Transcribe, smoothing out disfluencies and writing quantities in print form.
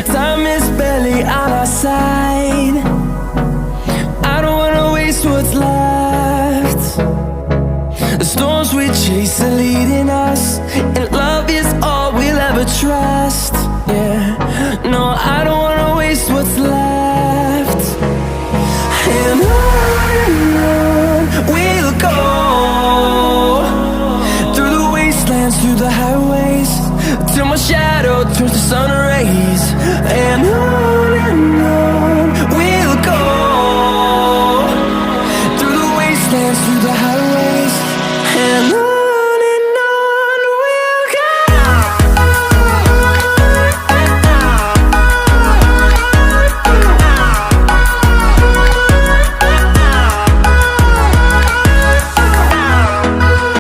Time is barely on our side. I don't wanna waste what's left. The storms we chase are leading us, and love is all we'll ever trust. Yeah, no, I don't wanna waste what's left. And on we'll go, through the wastelands, through the highways, till my shadow turns to sun